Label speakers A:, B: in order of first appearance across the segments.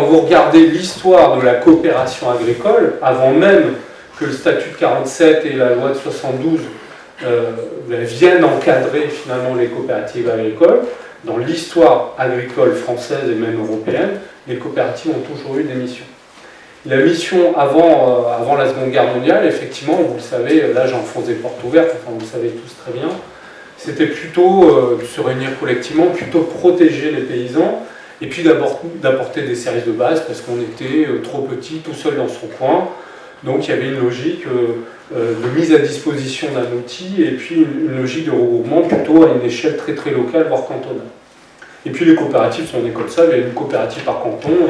A: vous regardez l'histoire de la coopération agricole, avant même que le statut de 47 et la loi de 72 viennent encadrer finalement les coopératives agricoles, dans l'histoire agricole française et même européenne, les coopératives ont toujours eu des missions. La mission avant la Seconde Guerre mondiale, effectivement, vous le savez, là j'enfonce des portes ouvertes, enfin vous le savez tous très bien, c'était plutôt de se réunir collectivement, plutôt protéger les paysans, et puis d'apporter des services de base, parce qu'on était trop petit, tout seul dans son coin. Donc il y avait une logique de mise à disposition d'un outil, et puis une logique de regroupement plutôt à une échelle très très locale, voire cantonale. Et puis les coopératives sont des comme ça, il y a une coopérative par canton,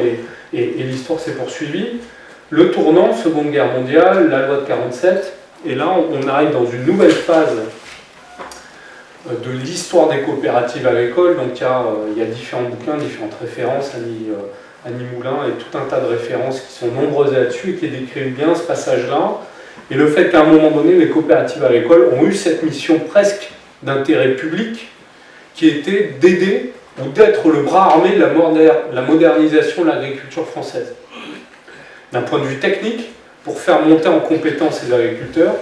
A: et l'histoire s'est poursuivie. Le tournant, Seconde Guerre mondiale, la loi de 47, et là on arrive dans une nouvelle phase de l'histoire des coopératives agricoles. Donc il y a différents bouquins, différentes références, Annie Moulin et tout un tas de références qui sont nombreuses là-dessus et qui décrivent bien ce passage-là. Et le fait qu'à un moment donné, les coopératives agricoles ont eu cette mission presque d'intérêt public qui était d'aider ou d'être le bras armé de la modernisation de l'agriculture française. D'un point de vue technique, pour faire monter en compétence les agriculteurs,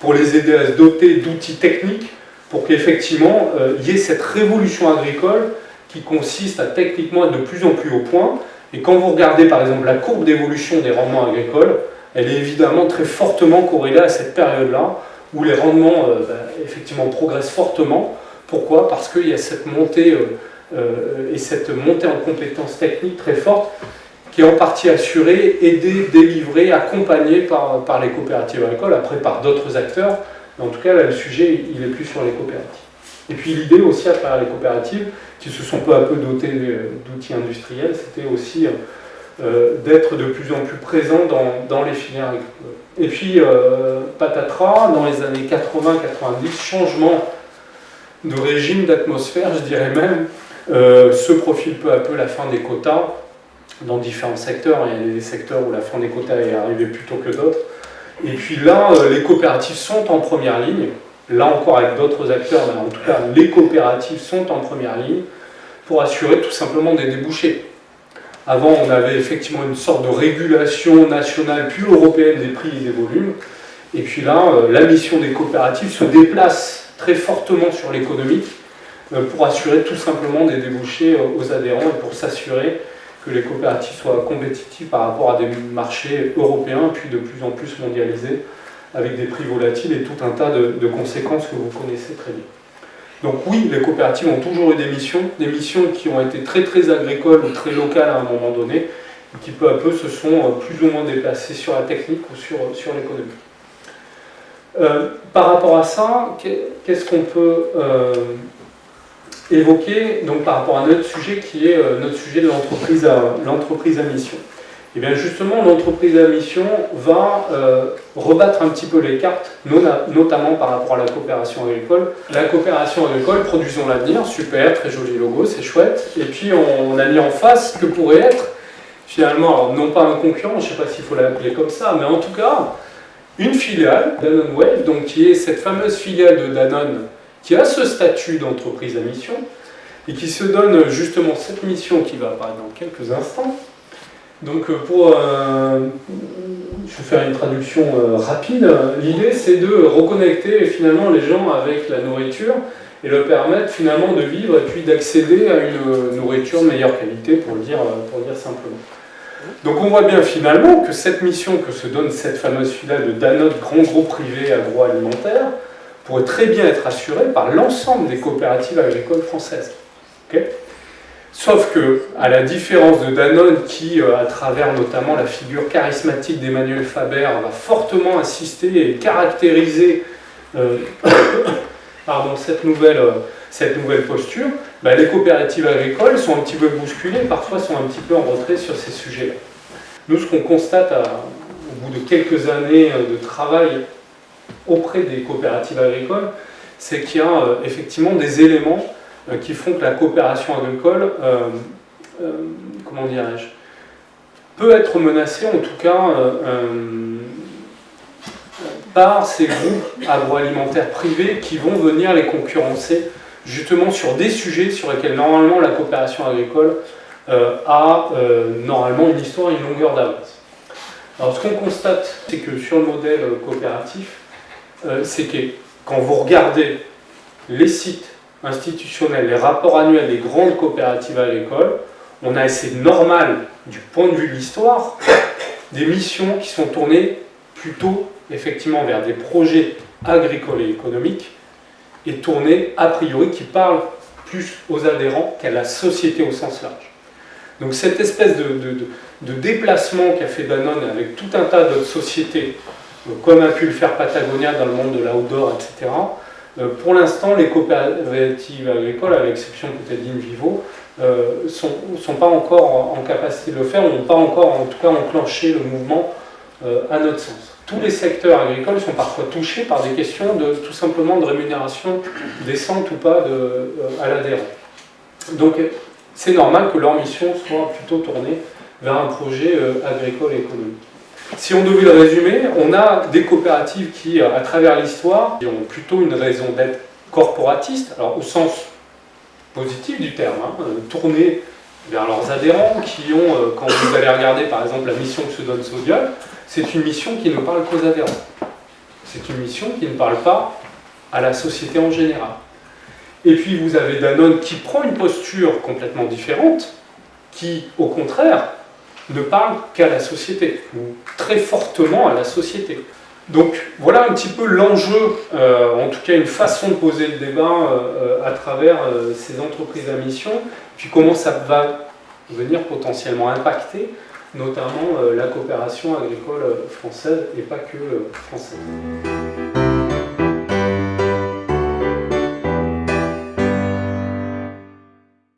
A: pour les aider à se doter d'outils techniques, pour qu'effectivement il y ait cette révolution agricole qui consiste à techniquement être de plus en plus au point. Et quand vous regardez par exemple la courbe d'évolution des rendements agricoles, elle est évidemment très fortement corrélée à cette période-là, où les rendements effectivement progressent fortement. Pourquoi ? Parce qu'il y a cette montée et cette montée en compétences techniques très forte, qui est en partie assurée, aidée, délivrée, accompagnée par les coopératives agricoles, après par d'autres acteurs. Mais en tout cas, là, le sujet, il est plus sur les coopératives. Et puis l'idée aussi, à travers les coopératives, qui se sont peu à peu dotées d'outils industriels, c'était aussi d'être de plus en plus présents dans les filières agricoles. Et puis, patatras, dans les années 80-90, changement de régime, d'atmosphère, je dirais même, se profile peu à peu la fin des quotas dans différents secteurs. Il y a des secteurs où la fin des quotas est arrivée plus tôt que d'autres. Et puis là, les coopératives sont en première ligne. Là encore avec d'autres acteurs, mais en tout cas les coopératives sont en première ligne pour assurer tout simplement des débouchés. Avant, on avait effectivement une sorte de régulation nationale puis européenne des prix et des volumes. Et puis là, la mission des coopératives se déplace très fortement sur l'économique pour assurer tout simplement des débouchés aux adhérents et pour s'assurer que les coopératives soient compétitives par rapport à des marchés européens puis de plus en plus mondialisés, avec des prix volatiles et tout un tas de conséquences que vous connaissez très bien. Donc oui, les coopératives ont toujours eu des missions qui ont été très très agricoles ou très locales à un moment donné, et qui peu à peu se sont plus ou moins déplacées sur la technique ou sur l'économie. Par rapport à ça, qu'est-ce qu'on peut évoquer donc, par rapport à notre sujet qui est notre sujet de l'entreprise à mission? Et bien justement, l'entreprise à mission va rebattre un petit peu les cartes, notamment par rapport à la coopération agricole. La coopération agricole, produisons l'avenir, super, très joli logo, c'est chouette. Et puis on a mis en face que pourrait être, finalement, alors, non pas un concurrent, je ne sais pas s'il faut l'appeler comme ça, mais en tout cas, une filiale, Danone Wave, donc qui est cette fameuse filiale de Danone qui a ce statut d'entreprise à mission et qui se donne justement cette mission qui va apparaître dans quelques instants. Donc je vais faire une traduction rapide. L'idée c'est de reconnecter finalement les gens avec la nourriture et leur permettre finalement de vivre et puis d'accéder à une nourriture de meilleure qualité, pour le dire simplement. Donc on voit bien finalement que cette mission que se donne cette fameuse filiale de Danone, grand groupe privé agroalimentaire, pourrait très bien être assurée par l'ensemble des coopératives agricoles françaises. Okay ? Sauf que, à la différence de Danone, qui, à travers notamment la figure charismatique d'Emmanuel Faber, va fortement insister et caractériser cette nouvelle posture, les coopératives agricoles sont un petit peu bousculées, parfois sont un petit peu en retrait sur ces sujets-là. Nous, ce qu'on constate au bout de quelques années de travail auprès des coopératives agricoles, c'est qu'il y a effectivement des éléments qui font que la coopération agricole, peut être menacée, en tout cas, par ces groupes agroalimentaires privés qui vont venir les concurrencer, justement sur des sujets sur lesquels, normalement, la coopération agricole a normalement une histoire et une longueur d'avance. Alors ce qu'on constate, c'est que sur le modèle coopératif, c'est que quand vous regardez les sites institutionnels, les rapports annuels des grandes coopératives agricoles, on a assez normal, du point de vue de l'histoire, des missions qui sont tournées plutôt effectivement vers des projets agricoles et économiques et tournées a priori qui parlent plus aux adhérents qu'à la société au sens large. Donc cette espèce de déplacement qu'a fait Danone avec tout un tas d'autres sociétés, comme a pu le faire Patagonia dans le monde de l'outdoor, etc., pour l'instant, les coopératives agricoles, à l'exception peut-être d'Invivo, sont pas encore en capacité de le faire, n'ont pas encore en tout cas enclenché le mouvement à notre sens. Tous les secteurs agricoles sont parfois touchés par des questions de tout simplement de rémunération décente ou pas à l'adhérent. Donc c'est normal que leur mission soit plutôt tournée vers un projet agricole et économique. Si on devait le résumer, on a des coopératives qui, à travers l'histoire, ont plutôt une raison d'être corporatiste, alors au sens positif du terme, tournées vers leurs adhérents, qui ont, quand vous allez regarder par exemple la mission que se donne Sodial, c'est une mission qui ne parle qu'aux adhérents. C'est une mission qui ne parle pas à la société en général. Et puis vous avez Danone qui prend une posture complètement différente, qui, au contraire, ne parle qu'à la société, ou très fortement à la société. Donc voilà un petit peu l'enjeu, en tout cas une façon de poser le débat à travers ces entreprises à mission, puis comment ça va venir potentiellement impacter, notamment la coopération agricole française et pas que française.